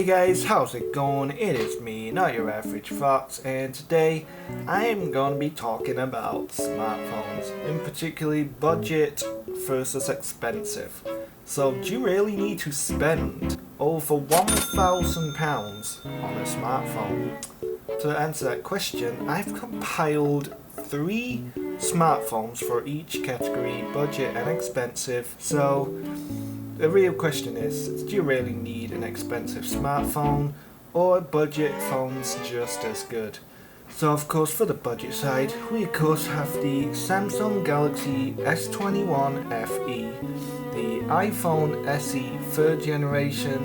guys, how's it going? It is me, not your average fox, and today I am going to be talking about smartphones, in particularly budget versus expensive. So do you really need to spend over £1,000 on a smartphone? To answer that question, I've compiled 3 smartphones for each category, budget and expensive. So the real question is, do you really need an expensive smartphone, or budget phones just as good? So of course, for the budget side, we of course have the Samsung Galaxy S21 FE, the iPhone SE 3rd generation,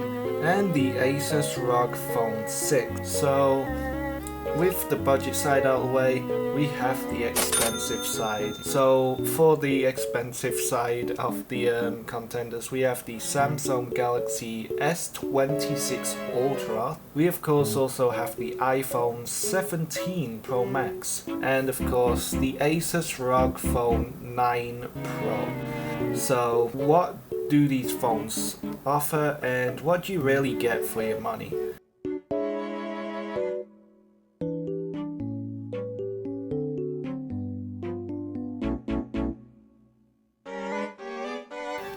and the ASUS ROG Phone 6. So with the budget side out of the way, we have the expensive side. So for the expensive side of the contenders, we have the Samsung Galaxy S26 Ultra. We of course also have the iPhone 17 Pro Max, and of course the ASUS ROG Phone 9 Pro. So what do these phones offer, and what do you really get for your money?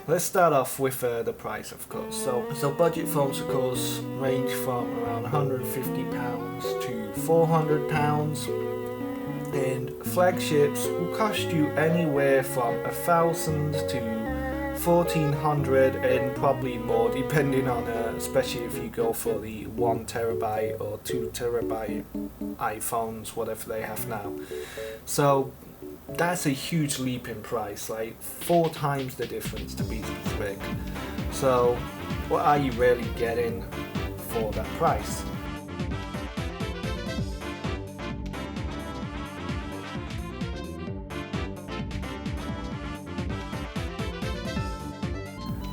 Let's start off with the price, of course. So budget phones, of course, range from around £150 to £400, and flagships will cost you anywhere from £1,000 to £1,400, and probably more, depending on, especially if you go for the 1TB or 2TB iPhones, whatever they have now. So that's a huge leap in price, like 4 times the difference to be specific. So what are you really getting for that price?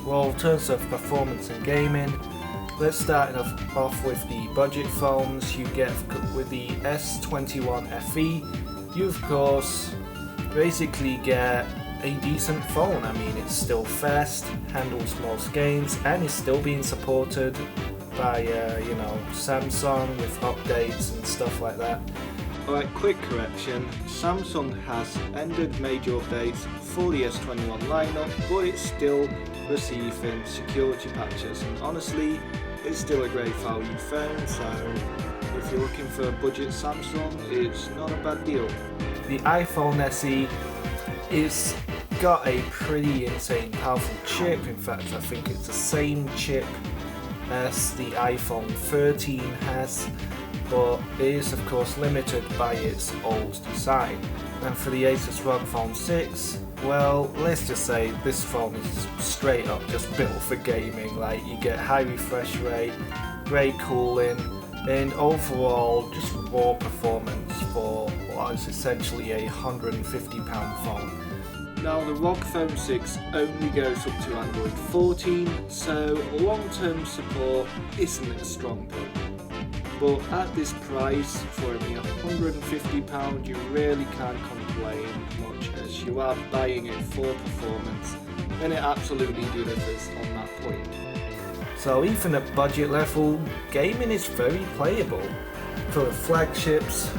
Well, in terms of performance and gaming, let's start off with the budget phones. You get with the S21 FE, you of course basically get a decent phone. I mean, it's still fast, handles most games, and is still being supported by Samsung with updates and stuff like that. Alright, quick correction, Samsung has ended major updates for the S21 lineup, but it's still receiving security patches, and honestly, it's still a great value phone, so if you're looking for a budget Samsung, it's not a bad deal. The iPhone SE is got a pretty insane powerful chip. In fact, I think it's the same chip as the iPhone 13 has, but it is of course limited by its old design. And for the ASUS ROG Phone 6, well, let's just say this phone is straight up just built for gaming. Like, you get high refresh rate, great cooling, and overall just raw performance for what is essentially a £150 phone. Now the ROG Phone 6 only goes up to Android 14, so long-term support isn't a strong point. But at this price, for only £150, you really can't complain much, as you are buying it for performance, and it absolutely delivers on that point. So even at budget level, gaming is very playable. For the flagships,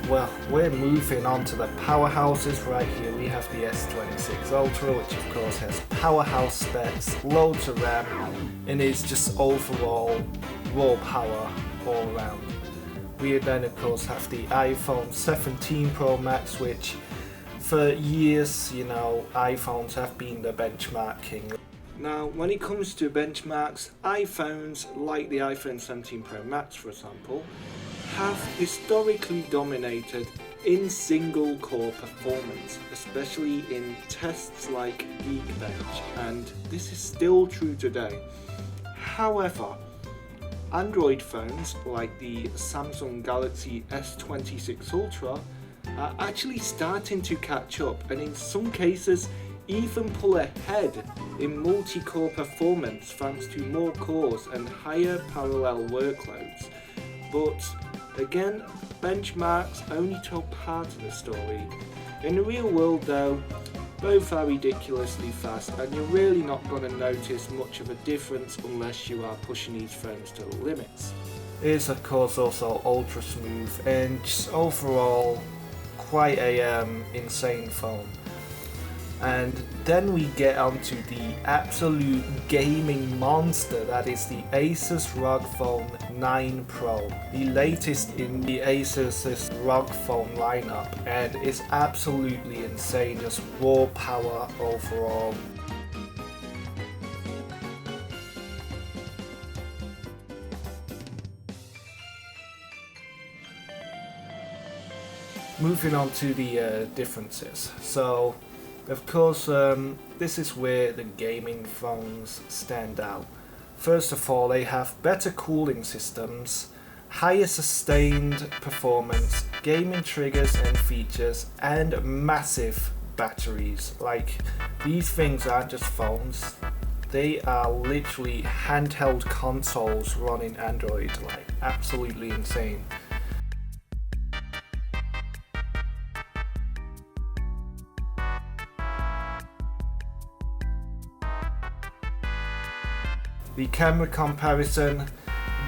well, we're moving on to the powerhouses. Right here we have the S26 Ultra, which of course has powerhouse specs, loads of RAM, and is just overall raw power all around. We then of course have the iPhone 17 Pro Max, which for years, iPhones have been the benchmark king. Now, when it comes to benchmarks, iPhones like the iPhone 17 Pro Max, for example, have historically dominated in single core performance, especially in tests like Geekbench, and this is still true today. However, Android phones like the Samsung Galaxy S26 Ultra are actually starting to catch up, and in some cases even pull ahead in multi-core performance thanks to more cores and higher parallel workloads. But again, benchmarks only tell part of the story. In the real world though, Both are ridiculously fast, and you're really not going to notice much of a difference unless you are pushing these phones to the limits. It is of course also ultra smooth and just overall quite a insane phone. And then we get onto the absolute gaming monster that is the ASUS ROG Phone 9 Pro, the latest in the ASUS ROG Phone lineup, and it's absolutely insane, just raw power overall. Moving on to the differences. So of course, this is where the gaming phones stand out. First of all, they have better cooling systems, higher sustained performance, gaming triggers and features, and massive batteries. Like, these things aren't just phones, they are literally handheld consoles running Android, like absolutely insane. The camera comparison,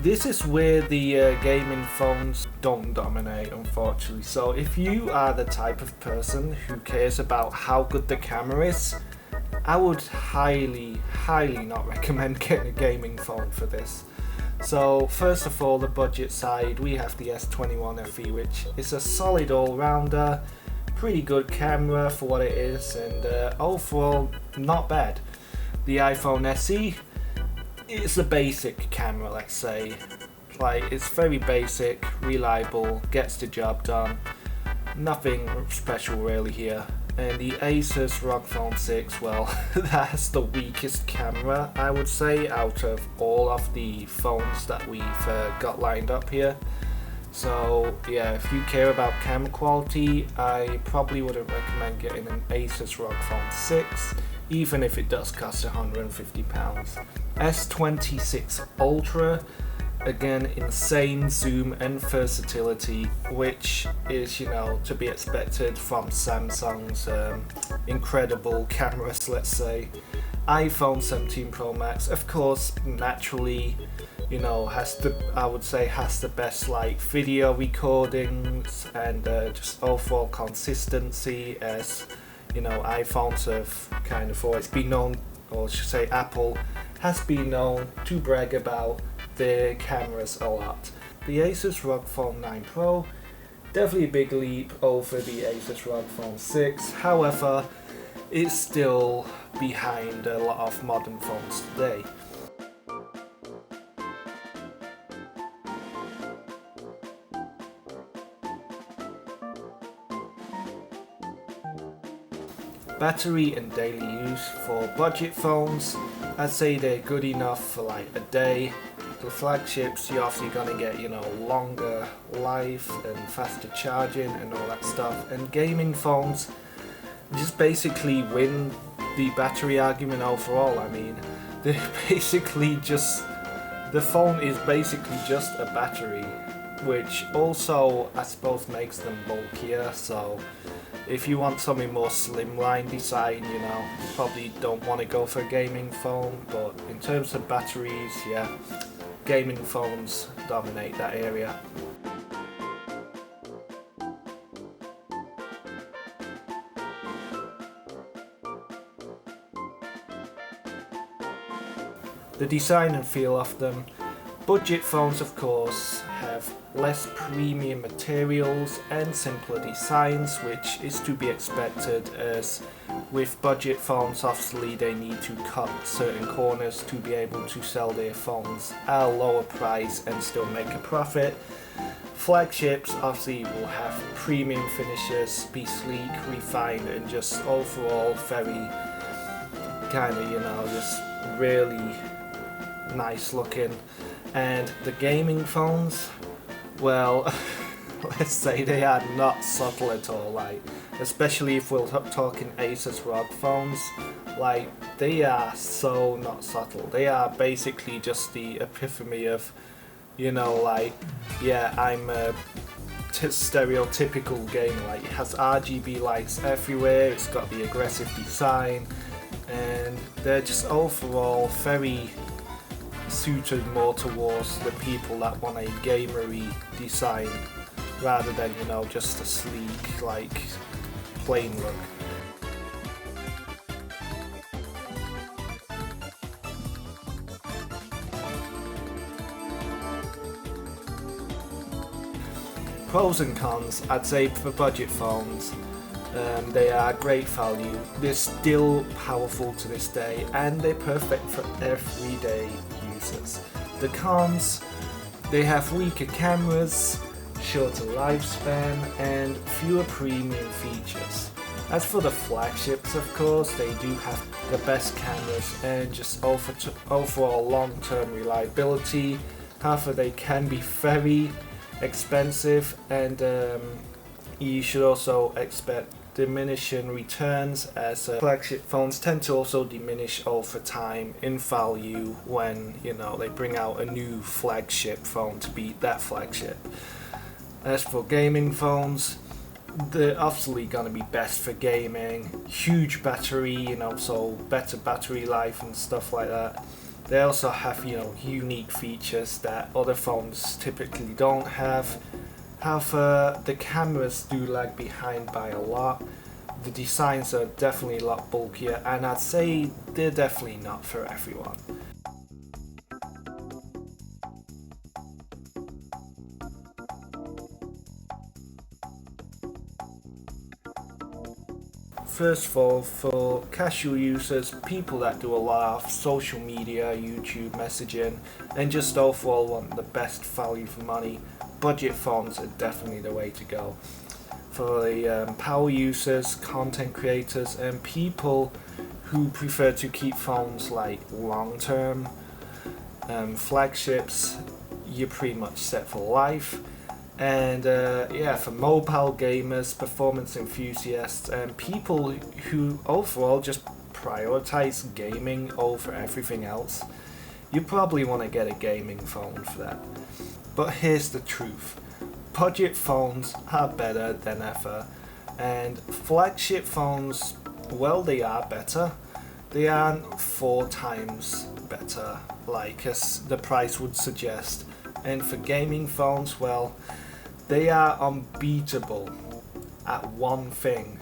this is where the gaming phones don't dominate, unfortunately. So if you are the type of person who cares about how good the camera is, I would highly not recommend getting a gaming phone for this. So first of all, the budget side, we have the S21 FE, which is a solid all-rounder, pretty good camera for what it is, and overall not bad. The iPhone SE, it's a basic camera, let's say. Like, it's very basic, reliable, gets the job done. Nothing special really here. And the ASUS ROG Phone 6, well, that's the weakest camera, I would say, out of all of the phones that we've got lined up here. So yeah, if you care about camera quality, I probably wouldn't recommend getting an ASUS ROG Phone 6, even if it does cost £150. S26 Ultra, again, insane zoom and versatility, which is, you know, to be expected from Samsung's incredible cameras, let's say. iPhone 17 Pro Max, of course, naturally, you know, has the best like video recordings and just overall consistency, as you know, iPhones have kind of always been known, or I should say Apple has been known to brag about their cameras a lot. The ASUS ROG Phone 9 Pro, definitely a big leap over the ASUS ROG Phone 6, however, it's still behind a lot of modern phones today. Battery and daily use for budget phones, I'd say they're good enough for like a day. The flagships, you're obviously gonna get, you know, longer life and faster charging and all that stuff. And gaming phones just basically win the battery argument overall. I mean, they're basically just, the phone is basically just a battery, which also I suppose makes them bulkier. So if you want something more slimline design, you know, probably don't want to go for a gaming phone. But in terms of batteries, yeah, gaming phones dominate that area. The design and feel of them. Budget phones, of course, have less premium materials and simpler designs, which is to be expected, as with budget phones, obviously they need to cut certain corners to be able to sell their phones at a lower price and still make a profit. Flagships obviously will have premium finishes, be sleek, refined, and just overall very kind of, you know, just really nice looking. And the gaming phones, well, let's say they are not subtle at all, like, especially if we're talking ASUS ROG phones, like, they are so not subtle. They are basically just the epitome of, you know, like, yeah, I'm stereotypical game. Like, it has RGB lights everywhere, it's got the aggressive design, and they're just overall very suited more towards the people that want a gamery design rather than, you know, just a sleek, like, plain look. Pros and cons, I'd say for budget phones, they are great value, they're still powerful to this day, and they're perfect for everyday users. The cons, they have weaker cameras, shorter lifespan, and fewer premium features. As for the flagships, of course, they do have the best cameras and just overall long-term reliability. However, they can be very expensive, and you should also expect diminishing returns, as flagship phones tend to also diminish over time in value when, you know, they bring out a new flagship phone to beat that flagship. As for gaming phones, they're obviously gonna be best for gaming, huge battery, you know, so better battery life and stuff like that. They also have, you know, unique features that other phones typically don't have. However, the cameras do lag behind by a lot. The designs are definitely a lot bulkier, and I'd say they're definitely not for everyone. First of all, for casual users, people that do a lot of social media, YouTube, messaging, and just overall want the best value for money, budget phones are definitely the way to go. For the power users, content creators, and people who prefer to keep phones like long-term, flagships, you're pretty much set for life. And yeah, for mobile gamers, performance enthusiasts, and people who overall just prioritize gaming over everything else, you probably want to get a gaming phone for that. But here's the truth. Budget phones are better than ever, and flagship phones, well, they are better. They aren't 4 times better, like as the price would suggest. And for gaming phones, well, they are unbeatable at one thing.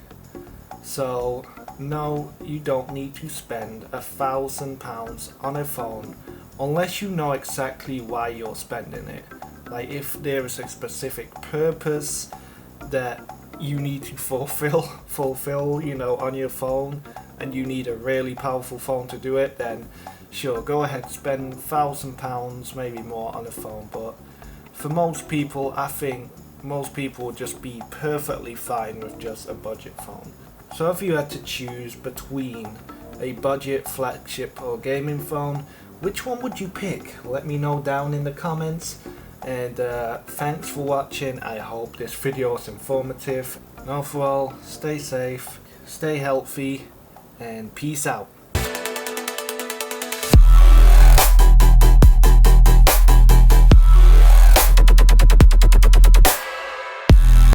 So no, you don't need to spend £1,000 on a phone unless you know exactly why you're spending it. Like, if there is a specific purpose that you need to fulfill, you know, on your phone, and you need a really powerful phone to do it, then sure, go ahead, spend £1,000, maybe more, on a phone. But for most people, I think most people would just be perfectly fine with just a budget phone. So if you had to choose between a budget, flagship, or gaming phone, which one would you pick? Let me know down in the comments. And thanks for watching. I hope this video was informative. And overall, stay safe, stay healthy, and peace out.